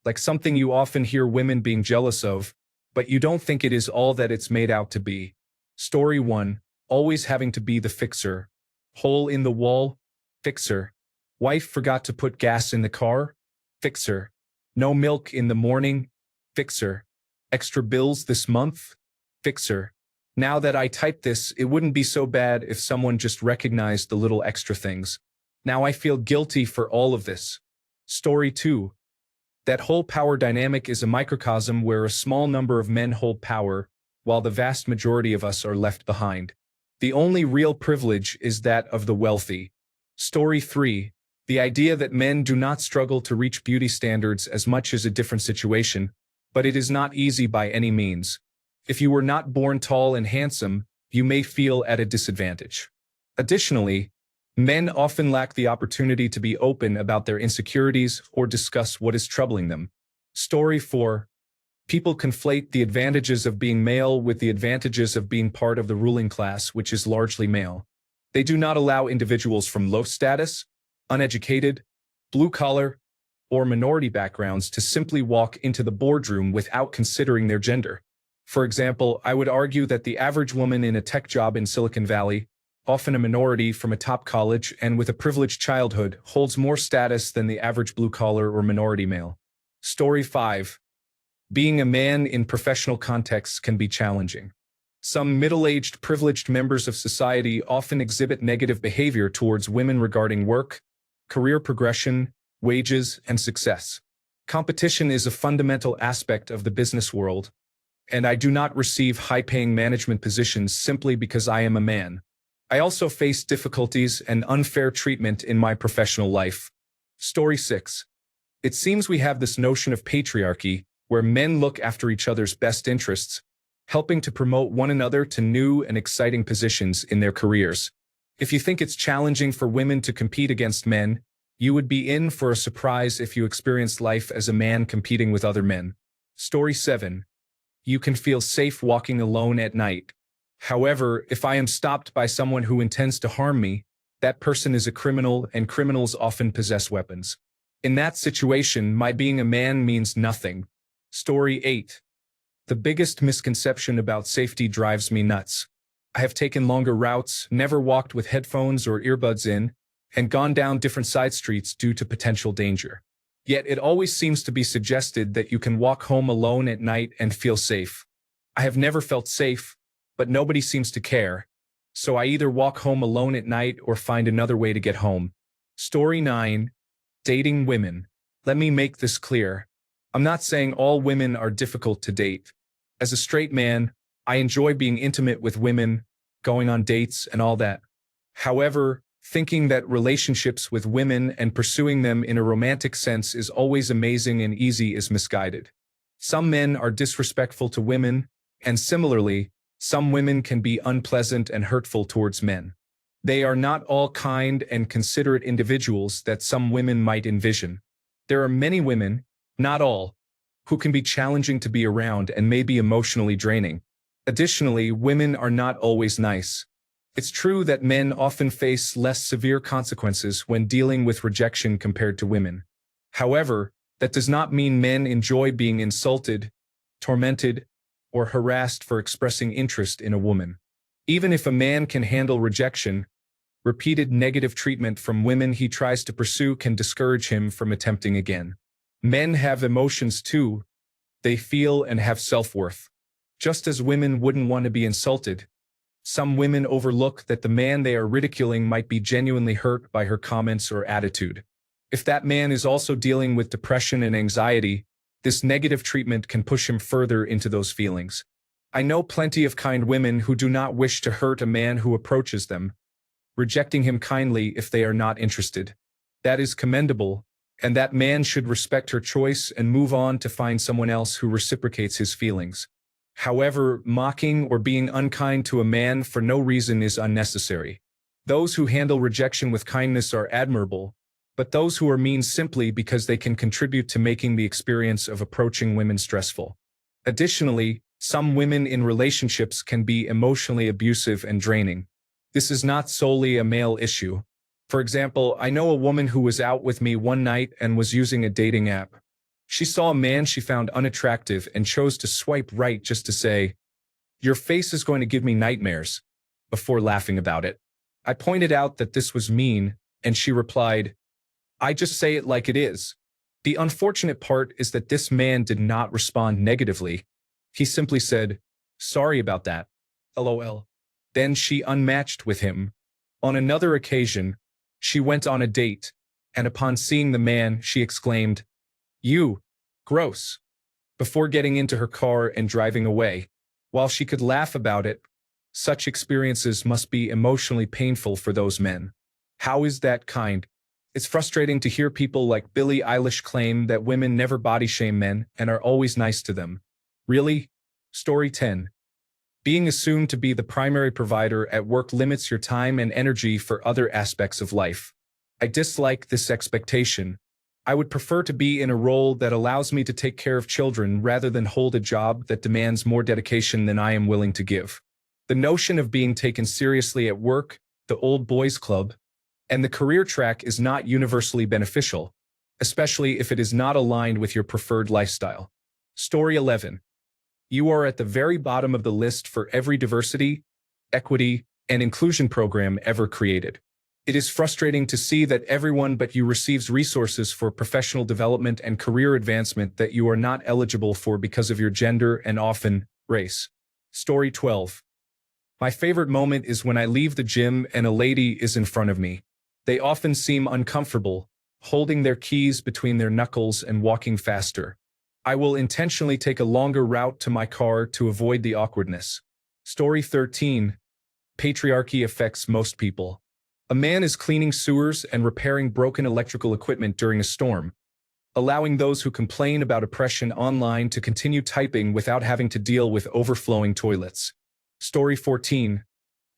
like something you often hear women being jealous of, but you don't think it is all that it's made out to be. Story 1. Always having to be the fixer. Hole in the wall? Fixer. Wife forgot to put gas in the car? Fixer. No milk in the morning? Fixer. Extra bills this month? Fixer. Now that I typed this, it wouldn't be so bad if someone just recognized the little extra things. Now I feel guilty for all of this. Story 2. That whole power dynamic is a microcosm where a small number of men hold power, while the vast majority of us are left behind. The only real privilege is that of the wealthy. Story 3. The idea that men do not struggle to reach beauty standards as much as a different situation, but it is not easy by any means. If you were not born tall and handsome, you may feel at a disadvantage. Additionally, men often lack the opportunity to be open about their insecurities or discuss what is troubling them. Story 4. People conflate the advantages of being male with the advantages of being part of the ruling class, which is largely male. They do not allow individuals from low status, uneducated, blue-collar, or minority backgrounds to simply walk into the boardroom without considering their gender. For example, I would argue that the average woman in a tech job in Silicon Valley, often a minority from a top college and with a privileged childhood, holds more status than the average blue-collar or minority male. Story 5. Being a man in professional contexts can be challenging. Some middle-aged, privileged members of society often exhibit negative behavior towards women regarding work, career progression, wages, and success. Competition is a fundamental aspect of the business world, and I do not receive high-paying management positions simply because I am a man. I also face difficulties and unfair treatment in my professional life. Story 6. It seems we have this notion of patriarchy, where men look after each other's best interests, helping to promote one another to new and exciting positions in their careers. If you think it's challenging for women to compete against men, you would be in for a surprise if you experienced life as a man competing with other men. Story 7. You can feel safe walking alone at night. However, if I am stopped by someone who intends to harm me, that person is a criminal, and criminals often possess weapons. In that situation, my being a man means nothing. Story 8. The biggest misconception about safety drives me nuts. I have taken longer routes, never walked with headphones or earbuds in, and gone down different side streets due to potential danger. Yet it always seems to be suggested that you can walk home alone at night and feel safe. I have never felt safe, but nobody seems to care, so I either walk home alone at night or find another way to get home. Story 9. Dating women. Let me make this clear. I'm not saying all women are difficult to date. As a straight man, I enjoy being intimate with women, going on dates, and all that. However, thinking that relationships with women and pursuing them in a romantic sense is always amazing and easy is misguided. Some men are disrespectful to women, and similarly, some women can be unpleasant and hurtful towards men. They are not all kind and considerate individuals that some women might envision. There are many women, not all, who can be challenging to be around and may be emotionally draining. Additionally, women are not always nice. It's true that men often face less severe consequences when dealing with rejection compared to women. However, that does not mean men enjoy being insulted, tormented, or harassed for expressing interest in a woman. Even if a man can handle rejection, repeated negative treatment from women he tries to pursue can discourage him from attempting again. Men have emotions too. They feel and have self-worth. Just as women wouldn't want to be insulted, some women overlook that the man they are ridiculing might be genuinely hurt by her comments or attitude. If that man is also dealing with depression and anxiety, this negative treatment can push him further into those feelings. I know plenty of kind women who do not wish to hurt a man who approaches them, rejecting him kindly if they are not interested. That is commendable, and that man should respect her choice and move on to find someone else who reciprocates his feelings. However, mocking or being unkind to a man for no reason is unnecessary. Those who handle rejection with kindness are admirable, but those who are mean simply because they can contribute to making the experience of approaching women stressful. Additionally, some women in relationships can be emotionally abusive and draining. This is not solely a male issue. For example, I know a woman who was out with me one night and was using a dating app. She saw a man she found unattractive and chose to swipe right just to say, "Your face is going to give me nightmares," before laughing about it. I pointed out that this was mean, and she replied, "I just say it like it is." The unfortunate part is that this man did not respond negatively. He simply said, "Sorry about that. LOL." Then she unmatched with him. On another occasion, she went on a date, and upon seeing the man, she exclaimed, "You, gross," before getting into her car and driving away. While she could laugh about it, such experiences must be emotionally painful for those men. How is that kind? It's frustrating to hear people like Billie Eilish claim that women never body shame men and are always nice to them. Really? Story 10. Being assumed to be the primary provider at work limits your time and energy for other aspects of life. I dislike this expectation. I would prefer to be in a role that allows me to take care of children rather than hold a job that demands more dedication than I am willing to give. The notion of being taken seriously at work, the old boys club, and the career track is not universally beneficial, especially if it is not aligned with your preferred lifestyle. Story 11. You are at the very bottom of the list for every diversity, equity, and inclusion program ever created. It is frustrating to see that everyone but you receives resources for professional development and career advancement that you are not eligible for because of your gender and often race. Story 12. My favorite moment is when I leave the gym and a lady is in front of me. They often seem uncomfortable, holding their keys between their knuckles and walking faster. I will intentionally take a longer route to my car to avoid the awkwardness. Story 13. Patriarchy affects most people. A man is cleaning sewers and repairing broken electrical equipment during a storm, allowing those who complain about oppression online to continue typing without having to deal with overflowing toilets. Story 14.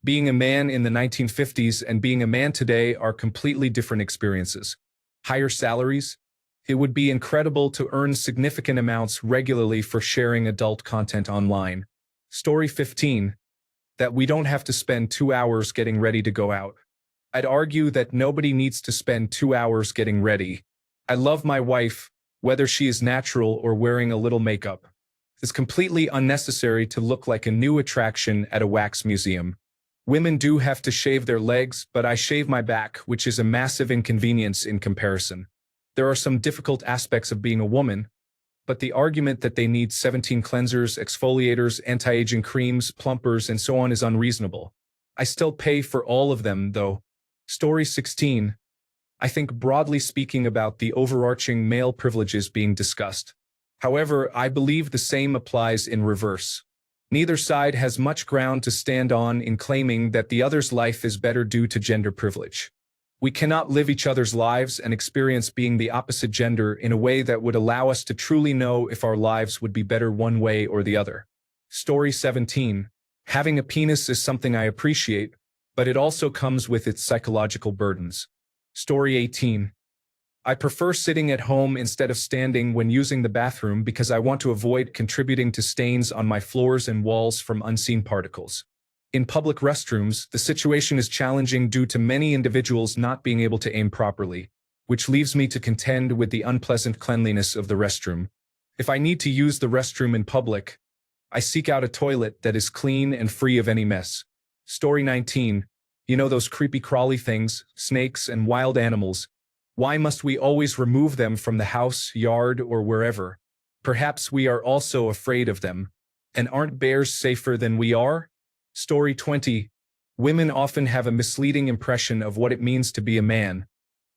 Being a man in the 1950s and being a man today are completely different experiences. Higher salaries. It would be incredible to earn significant amounts regularly for sharing adult content online. Story 15. That we don't have to spend 2 hours getting ready to go out. I'd argue that nobody needs to spend 2 hours getting ready. I love my wife, whether she is natural or wearing a little makeup. It's completely unnecessary to look like a new attraction at a wax museum. Women do have to shave their legs, but I shave my back, which is a massive inconvenience in comparison. There are some difficult aspects of being a woman, but the argument that they need 17 cleansers, exfoliators, anti-aging creams, plumpers, and so on is unreasonable. I still pay for all of them, though. Story 16. I think broadly speaking about the overarching male privileges being discussed. However, I believe the same applies in reverse. Neither side has much ground to stand on in claiming that the other's life is better due to gender privilege. We cannot live each other's lives and experience being the opposite gender in a way that would allow us to truly know if our lives would be better one way or the other. Story 17. Having a penis is something I appreciate, but it also comes with its psychological burdens. Story 18. I prefer sitting at home instead of standing when using the bathroom because I want to avoid contributing to stains on my floors and walls from unseen particles. In public restrooms, the situation is challenging due to many individuals not being able to aim properly, which leaves me to contend with the unpleasant cleanliness of the restroom. If I need to use the restroom in public, I seek out a toilet that is clean and free of any mess. Story 19. You know those creepy crawly things, snakes and wild animals. Why must we always remove them from the house, yard, or wherever? Perhaps we are also afraid of them. And aren't bears safer than we are? Story 20. Women often have a misleading impression of what it means to be a man,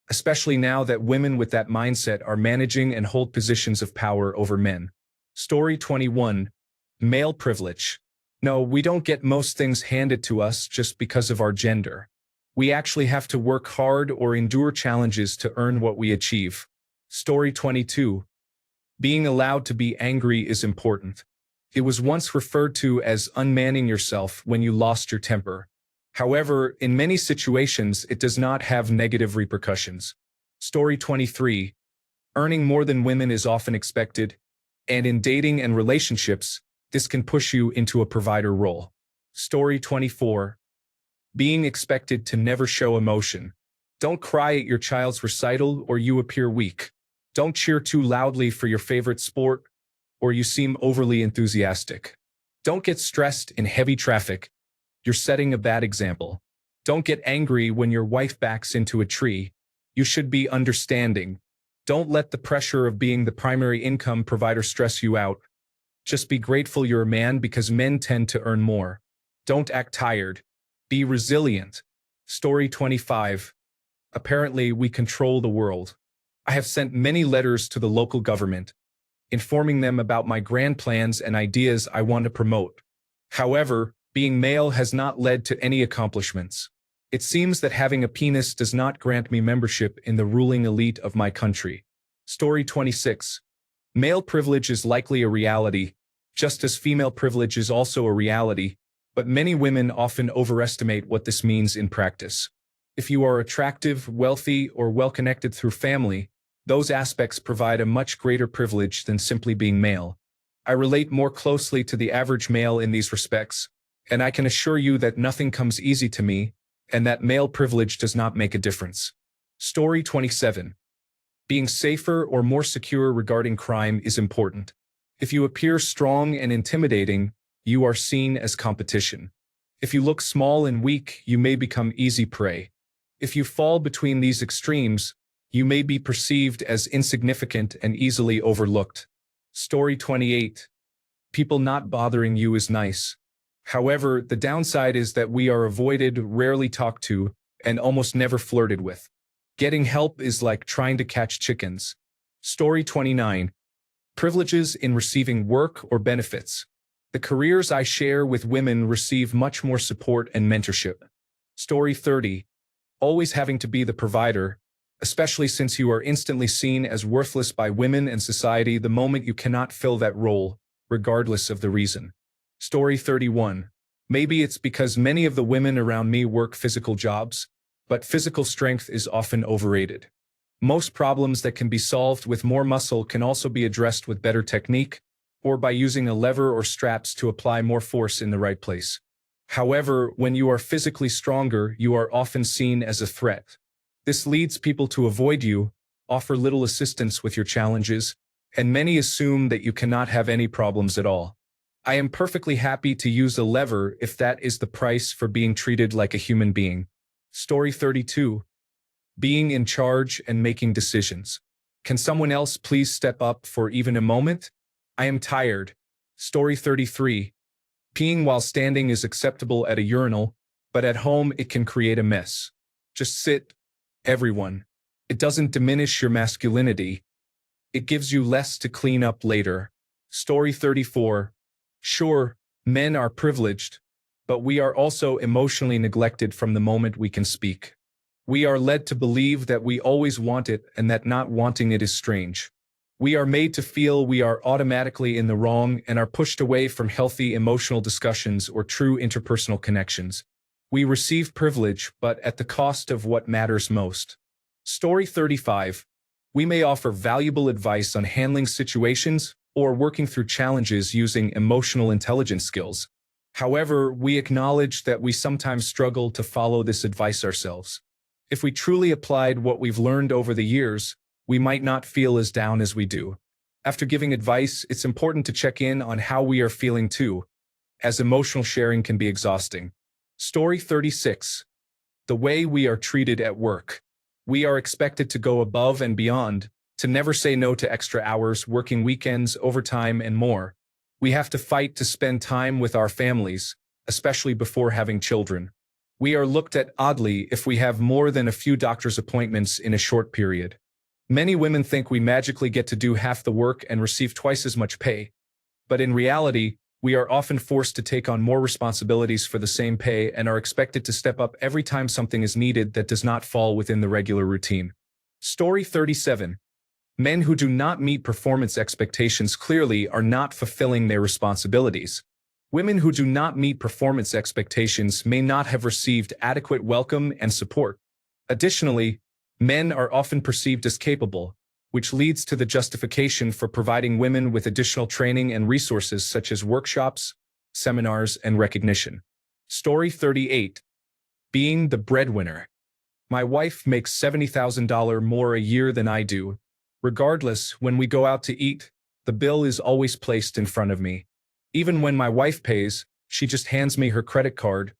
especially now that women with that mindset are managing and hold positions of power over men. Story 21. Male privilege. No, we don't get most things handed to us just because of our gender. We actually have to work hard or endure challenges to earn what we achieve. Story 22. Being allowed to be angry is important. It was once referred to as unmanning yourself when you lost your temper. However, in many situations, it does not have negative repercussions. Story 23. Earning more than women is often expected, and in dating and relationships, this can push you into a provider role. Story 24. Being expected to never show emotion. Don't cry at your child's recital or you appear weak. Don't cheer too loudly for your favorite sport, or you seem overly enthusiastic. Don't get stressed in heavy traffic. You're setting a bad example. Don't get angry when your wife backs into a tree. You should be understanding. Don't let the pressure of being the primary income provider stress you out. Just be grateful you're a man because men tend to earn more. Don't act tired. Be resilient. Story 25. Apparently, we control the world. I have sent many letters to the local government, informing them about my grand plans and ideas I want to promote. However, being male has not led to any accomplishments. It seems that having a penis does not grant me membership in the ruling elite of my country. Story 26. Male privilege is likely a reality, just as female privilege is also a reality, but many women often overestimate what this means in practice. If you are attractive, wealthy, or well-connected through family, those aspects provide a much greater privilege than simply being male. I relate more closely to the average male in these respects, and I can assure you that nothing comes easy to me, and that male privilege does not make a difference. Story 27. Being safer or more secure regarding crime is important. If you appear strong and intimidating, you are seen as competition. If you look small and weak, you may become easy prey. If you fall between these extremes, you may be perceived as insignificant and easily overlooked. Story 28. People not bothering you is nice. However, the downside is that we are avoided, rarely talked to, and almost never flirted with. Getting help is like trying to catch chickens. Story 29. Privileges in receiving work or benefits. The careers I share with women receive much more support and mentorship. Story 30. Always having to be the provider, especially since you are instantly seen as worthless by women and society the moment you cannot fill that role, regardless of the reason. Story 31. Maybe it's because many of the women around me work physical jobs, but physical strength is often overrated. Most problems that can be solved with more muscle can also be addressed with better technique, or by using a lever or straps to apply more force in the right place. However, when you are physically stronger, you are often seen as a threat. This leads people to avoid you, offer little assistance with your challenges, and many assume that you cannot have any problems at all. I am perfectly happy to use a lever if that is the price for being treated like a human being. Story 32. Being in charge and making decisions. Can someone else please step up for even a moment? I am tired. Story 33. Peeing while standing is acceptable at a urinal, but at home it can create a mess. Just sit, everyone. It doesn't diminish your masculinity. It gives you less to clean up later. Story 34. Sure, men are privileged, but we are also emotionally neglected from the moment we can speak. We are led to believe that we always want it and that not wanting it is strange. We are made to feel we are automatically in the wrong and are pushed away from healthy emotional discussions or true interpersonal connections. We receive privilege, but at the cost of what matters most. Story 35. We may offer valuable advice on handling situations or working through challenges using emotional intelligence skills. However, we acknowledge that we sometimes struggle to follow this advice ourselves. If we truly applied what we've learned over the years, we might not feel as down as we do. After giving advice, it's important to check in on how we are feeling too, as emotional sharing can be exhausting. Story 36. The way we are treated at work. We are expected to go above and beyond, to never say no to extra hours, working weekends, overtime, and more. We have to fight to spend time with our families, especially before having children. We are looked at oddly if we have more than a few doctor's appointments in a short period. Many women think we magically get to do half the work and receive twice as much pay. But in reality, we are often forced to take on more responsibilities for the same pay and are expected to step up every time something is needed that does not fall within the regular routine. Story 37. Men who do not meet performance expectations clearly are not fulfilling their responsibilities. Women who do not meet performance expectations may not have received adequate welcome and support. Additionally, men are often perceived as capable, which leads to the justification for providing women with additional training and resources such as workshops, seminars, and recognition. Story 38. Being the breadwinner. My wife makes $70,000 more a year than I do, Regardless, when we go out to eat, the bill is always placed in front of me. Even when my wife pays, she just hands me her credit card,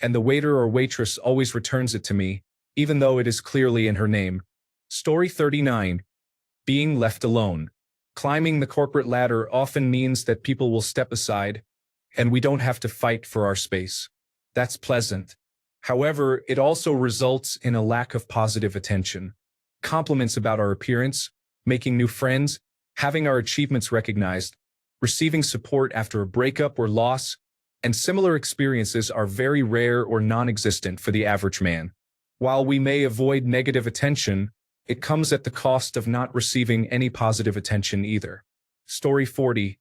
and the waiter or waitress always returns it to me, even though it is clearly in her name. Story 39. Being left alone. Climbing the corporate ladder often means that people will step aside, and we don't have to fight for our space. That's pleasant. However, it also results in a lack of positive attention. Compliments about our appearance, making new friends, having our achievements recognized, receiving support after a breakup or loss, and similar experiences are very rare or non-existent for the average man. While we may avoid negative attention, it comes at the cost of not receiving any positive attention either. Story 40.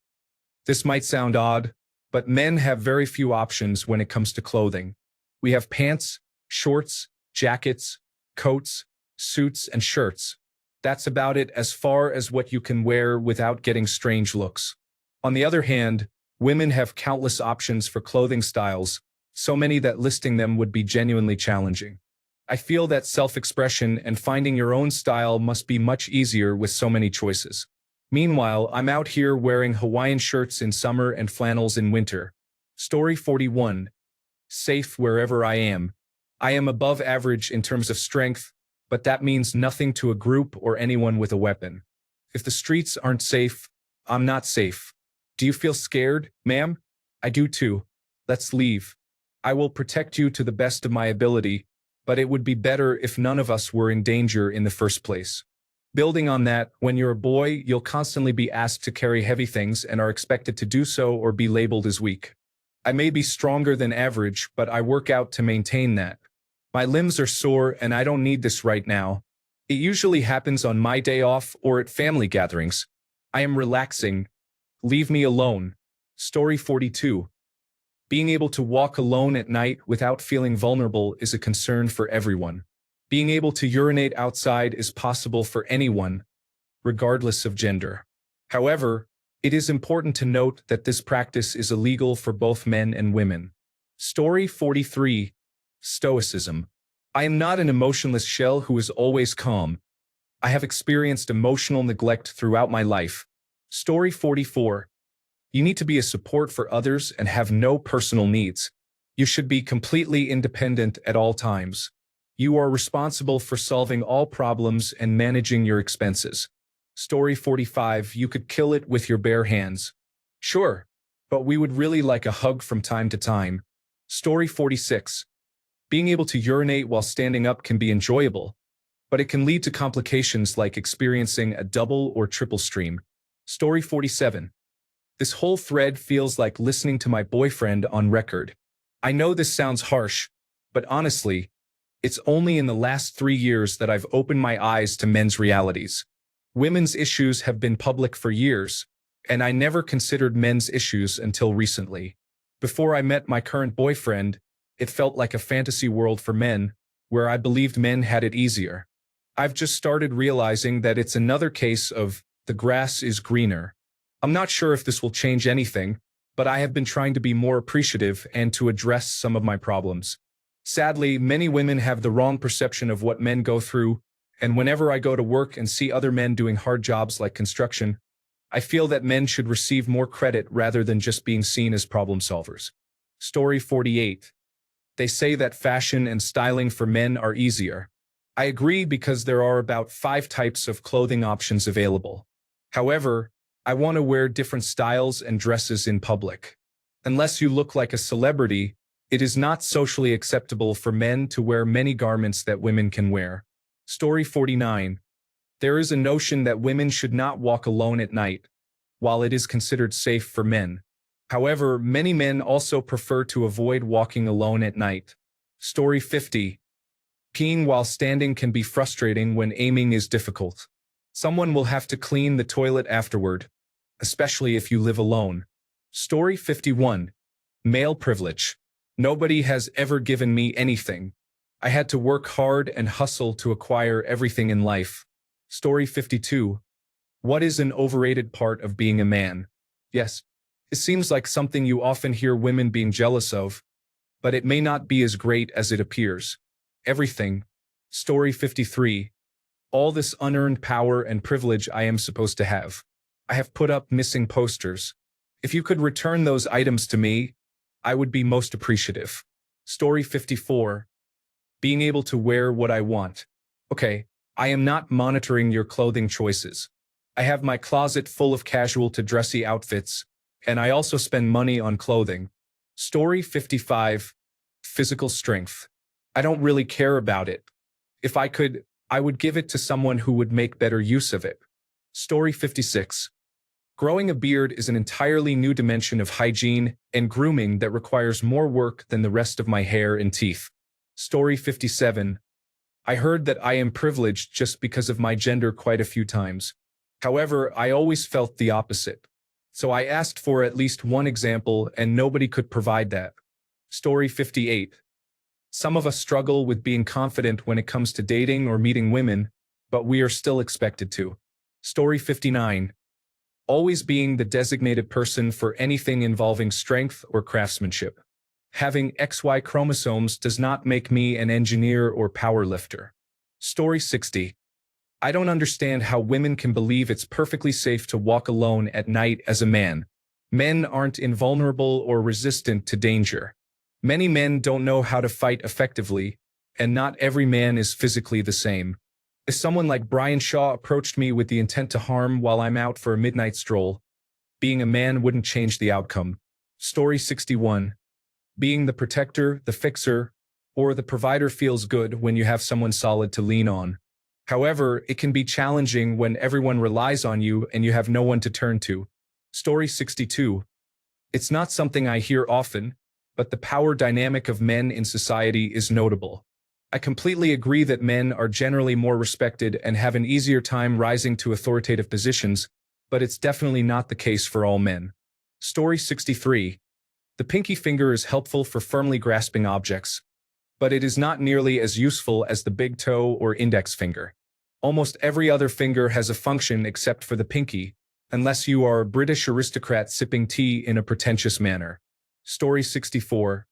This might sound odd, but men have very few options when it comes to clothing. We have pants, shorts, jackets, coats, suits, and shirts. That's about it as far as what you can wear without getting strange looks. On the other hand, women have countless options for clothing styles, so many that listing them would be genuinely challenging. I feel that self-expression and finding your own style must be much easier with so many choices. Meanwhile, I'm out here wearing Hawaiian shirts in summer and flannels in winter. Story 41. Safe wherever I am. I am above average in terms of strength, but that means nothing to a group or anyone with a weapon. If the streets aren't safe, I'm not safe. Do you feel scared, ma'am? I do too. Let's leave. I will protect you to the best of my ability, but it would be better if none of us were in danger in the first place. Building on that, when you're a boy, you'll constantly be asked to carry heavy things and are expected to do so or be labeled as weak. I may be stronger than average, but I work out to maintain that. My limbs are sore and I don't need this right now. It usually happens on my day off or at family gatherings. I am relaxing. Leave me alone. Story 42. Being able to walk alone at night without feeling vulnerable is a concern for everyone. Being able to urinate outside is possible for anyone, regardless of gender. However, it is important to note that this practice is illegal for both men and women. Story 43. Stoicism. I am not an emotionless shell who is always calm. I have experienced emotional neglect throughout my life. Story 44. You need to be a support for others and have no personal needs. You should be completely independent at all times. You are responsible for solving all problems and managing your expenses. Story 45. You could kill it with your bare hands. Sure, but we would really like a hug from time to time. Story 46. Being able to urinate while standing up can be enjoyable, but it can lead to complications like experiencing a double or triple stream. Story 47. This whole thread feels like listening to my boyfriend on record. I know this sounds harsh, but honestly, it's only in the last 3 years that I've opened my eyes to men's realities. Women's issues have been public for years, and I never considered men's issues until recently. Before I met my current boyfriend, it felt like a fantasy world for men, where I believed men had it easier. I've just started realizing that it's another case of the grass is greener. I'm not sure if this will change anything, but I have been trying to be more appreciative and to address some of my problems. Sadly, many women have the wrong perception of what men go through, and whenever I go to work and see other men doing hard jobs like construction, I feel that men should receive more credit rather than just being seen as problem solvers. Story 48. They say that fashion and styling for men are easier. I agree because there are about 5 types of clothing options available. However, I want to wear different styles and dresses in public. Unless you look like a celebrity, it is not socially acceptable for men to wear many garments that women can wear. Story 49. There is a notion that women should not walk alone at night, while it is considered safe for men. However, many men also prefer to avoid walking alone at night. Story 50. Peeing while standing can be frustrating when aiming is difficult. Someone will have to clean the toilet afterward, especially if you live alone. Story 51. Male privilege. Nobody has ever given me anything. I had to work hard and hustle to acquire everything in life. Story 52. What is an overrated part of being a man? Yes, it seems like something you often hear women being jealous of, but it may not be as great as it appears. Everything. Story 53. All this unearned power and privilege I am supposed to have. I have put up missing posters. If you could return those items to me, I would be most appreciative. Story 54. Being able to wear what I want. Okay, I am not monitoring your clothing choices. I have my closet full of casual to dressy outfits, and I also spend money on clothing. Story 55. Physical strength. I don't really care about it. If I could, I would give it to someone who would make better use of it. Story 56. Growing a beard is an entirely new dimension of hygiene and grooming that requires more work than the rest of my hair and teeth. Story 57. I heard that I am privileged just because of my gender quite a few times. However, I always felt the opposite. So I asked for at least one example and nobody could provide that. Story 58. Some of us struggle with being confident when it comes to dating or meeting women, but we are still expected to. Story 59. Always being the designated person for anything involving strength or craftsmanship. Having XY chromosomes does not make me an engineer or power lifter. Story 60. I don't understand how women can believe it's perfectly safe to walk alone at night as a man. Men aren't invulnerable or resistant to danger. Many men don't know how to fight effectively, and not every man is physically the same. If someone like Brian Shaw approached me with the intent to harm while I'm out for a midnight stroll, being a man wouldn't change the outcome. Story 61. Being the protector, the fixer, or the provider feels good when you have someone solid to lean on. However, it can be challenging when everyone relies on you and you have no one to turn to. Story 62. It's not something I hear often, but the power dynamic of men in society is notable. I completely agree that men are generally more respected and have an easier time rising to authoritative positions, but it's definitely not the case for all men. Story 63. The pinky finger is helpful for firmly grasping objects, but it is not nearly as useful as the big toe or index finger. Almost every other finger has a function except for the pinky, unless you are a British aristocrat sipping tea in a pretentious manner. Story 64.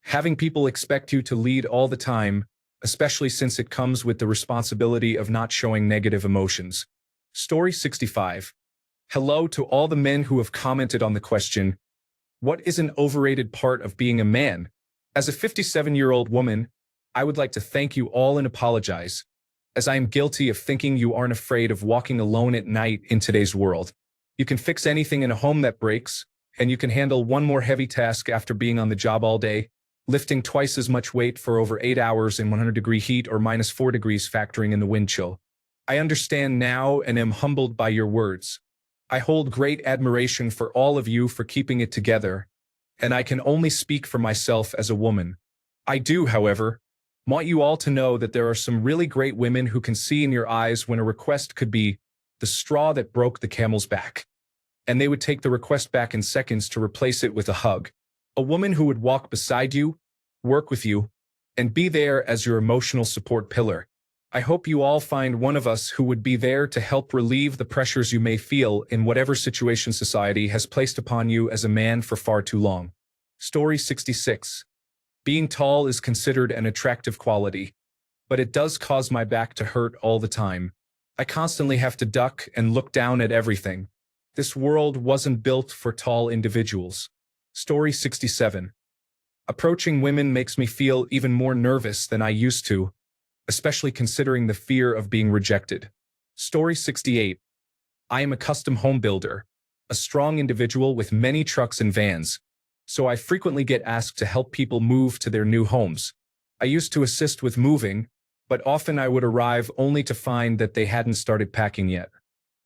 Having people expect you to lead all the time, especially since it comes with the responsibility of not showing negative emotions. Story 65. Hello to all the men who have commented on the question, what is an overrated part of being a man? As a 57-year-old woman, I would like to thank you all and apologize, as I am guilty of thinking you aren't afraid of walking alone at night in today's world. You can fix anything in a home that breaks, and you can handle one more heavy task after being on the job all day, lifting twice as much weight for over 8 hours in 100-degree heat or -4 degrees factoring in the wind chill. I understand now and am humbled by your words. I hold great admiration for all of you for keeping it together, and I can only speak for myself as a woman. I do, however, want you all to know that there are some really great women who can see in your eyes when a request could be the straw that broke the camel's back. And they would take the request back in seconds to replace it with a hug. A woman who would walk beside you, work with you, and be there as your emotional support pillar. I hope you all find one of us who would be there to help relieve the pressures you may feel in whatever situation society has placed upon you as a man for far too long. Story 66. Being tall is considered an attractive quality, but it does cause my back to hurt all the time. I constantly have to duck and look down at everything. This world wasn't built for tall individuals. Story 67. Approaching women makes me feel even more nervous than I used to, especially considering the fear of being rejected. Story 68. I am a custom home builder, a strong individual with many trucks and vans, so I frequently get asked to help people move to their new homes. I used to assist with moving, but often I would arrive only to find that they hadn't started packing yet.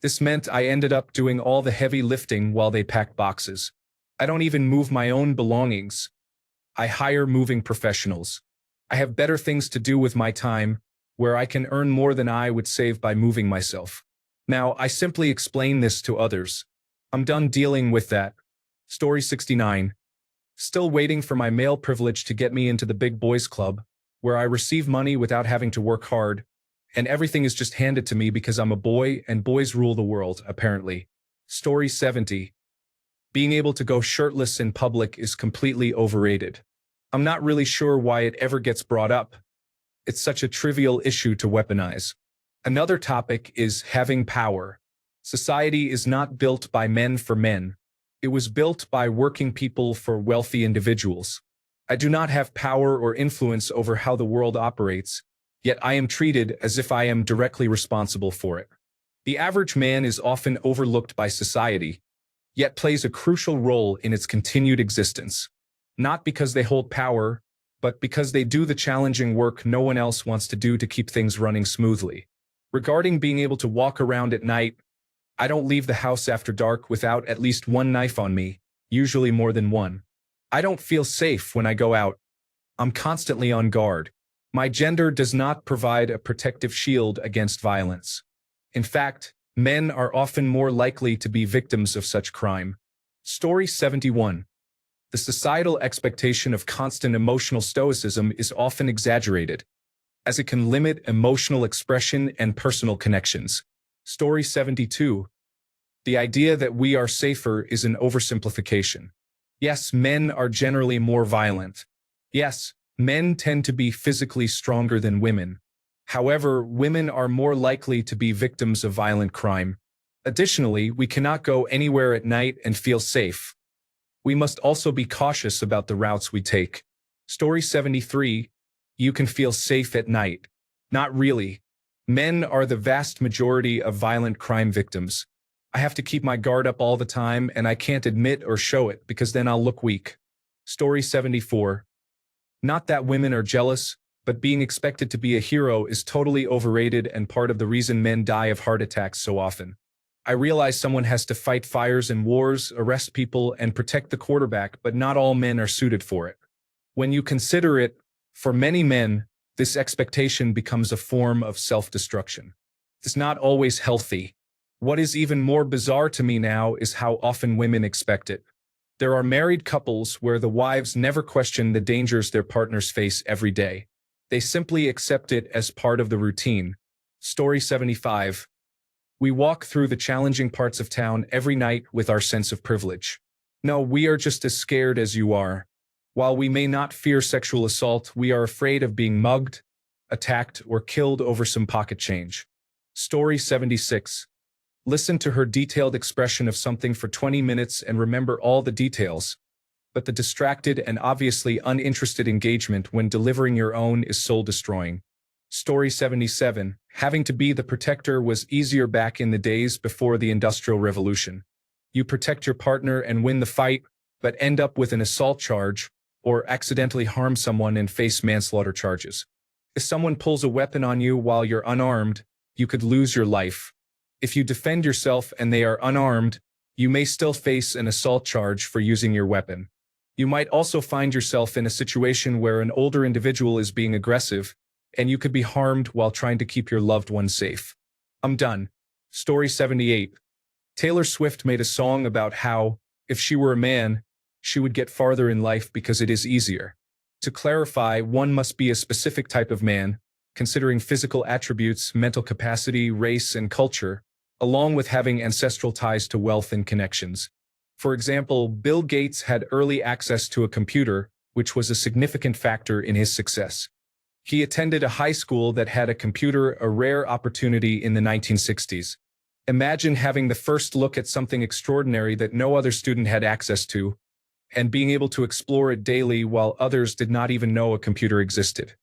This meant I ended up doing all the heavy lifting while they packed boxes. I don't even move my own belongings. I hire moving professionals. I have better things to do with my time, where I can earn more than I would save by moving myself. Now, I simply explain this to others. I'm done dealing with that. Story 69. Still waiting for my male privilege to get me into the big boys club, where I receive money without having to work hard, and everything is just handed to me because I'm a boy and boys rule the world, apparently. Story 70. Being able to go shirtless in public is completely overrated. I'm not really sure why it ever gets brought up. It's such a trivial issue to weaponize. Another topic is having power. Society is not built by men for men. It was built by working people for wealthy individuals. I do not have power or influence over how the world operates, yet I am treated as if I am directly responsible for it. The average man is often overlooked by society, yet plays a crucial role in its continued existence. Not because they hold power, but because they do the challenging work no one else wants to do to keep things running smoothly. Regarding being able to walk around at night, I don't leave the house after dark without at least one knife on me, usually more than one. I don't feel safe when I go out. I'm constantly on guard. My gender does not provide a protective shield against violence. In fact, men are often more likely to be victims of such crime. Story 71. The societal expectation of constant emotional stoicism is often exaggerated, as it can limit emotional expression and personal connections. Story 72. The idea that we are safer is an oversimplification. Yes, men are generally more violent. Yes, men tend to be physically stronger than women. However, women are more likely to be victims of violent crime. Additionally, we cannot go anywhere at night and feel safe. We must also be cautious about the routes we take. Story 73. You can feel safe at night. Not really. Men are the vast majority of violent crime victims. I have to keep my guard up all the time, and I can't admit or show it because then I'll look weak. Story 74. Not that women are jealous, but being expected to be a hero is totally overrated and part of the reason men die of heart attacks so often. I realize someone has to fight fires and wars, arrest people, and protect the quarterback, but not all men are suited for it. When you consider it, for many men, this expectation becomes a form of self-destruction. It's not always healthy. What is even more bizarre to me now is how often women expect it. There are married couples where the wives never question the dangers their partners face every day. They simply accept it as part of the routine. Story 75. We walk through the challenging parts of town every night with our sense of privilege. No, we are just as scared as you are. While we may not fear sexual assault, we are afraid of being mugged, attacked, or killed over some pocket change. Story 76. Listen to her detailed expression of something for 20 minutes and remember all the details. But the distracted and obviously uninterested engagement when delivering your own is soul-destroying. Story 77. Having to be the protector was easier back in the days before the Industrial Revolution. You protect your partner and win the fight, but end up with an assault charge, or accidentally harm someone and face manslaughter charges. If someone pulls a weapon on you while you're unarmed, you could lose your life. If you defend yourself and they are unarmed, you may still face an assault charge for using your weapon. You might also find yourself in a situation where an older individual is being aggressive, and you could be harmed while trying to keep your loved one safe. I'm done. Story 78. Taylor Swift made a song about how, if she were a man, she would get farther in life because it is easier. To clarify, one must be a specific type of man, considering physical attributes, mental capacity, race, and culture, along with having ancestral ties to wealth and connections. For example, Bill Gates had early access to a computer, which was a significant factor in his success. He attended a high school that had a computer, a rare opportunity in the 1960s. Imagine having the first look at something extraordinary that no other student had access to, and being able to explore it daily while others did not even know a computer existed.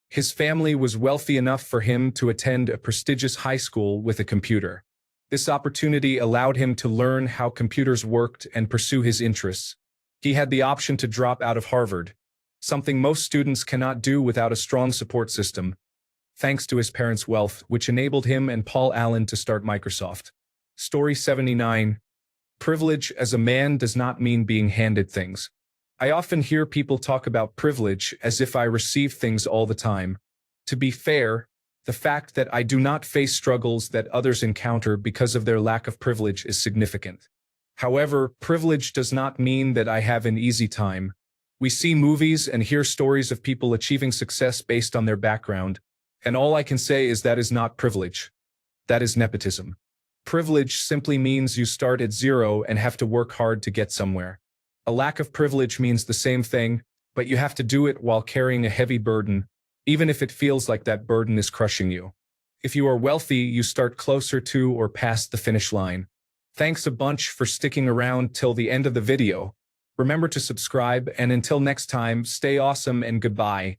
His family was wealthy enough for him to attend a prestigious high school with a computer. This opportunity allowed him to learn how computers worked and pursue his interests. He had the option to drop out of Harvard, something most students cannot do without a strong support system, thanks to his parents' wealth, which enabled him and Paul Allen to start Microsoft. Story 79. Privilege as a man does not mean being handed things. I often hear people talk about privilege as if I receive things all the time. To be fair, the fact that I do not face struggles that others encounter because of their lack of privilege is significant. However, privilege does not mean that I have an easy time. We see movies and hear stories of people achieving success based on their background, and all I can say is that is not privilege. That is nepotism. Privilege simply means you start at zero and have to work hard to get somewhere. A lack of privilege means the same thing, but you have to do it while carrying a heavy burden, even if it feels like that burden is crushing you. If you are wealthy, you start closer to or past the finish line. Thanks a bunch for sticking around till the end of the video. Remember to subscribe, and until next time, stay awesome and goodbye.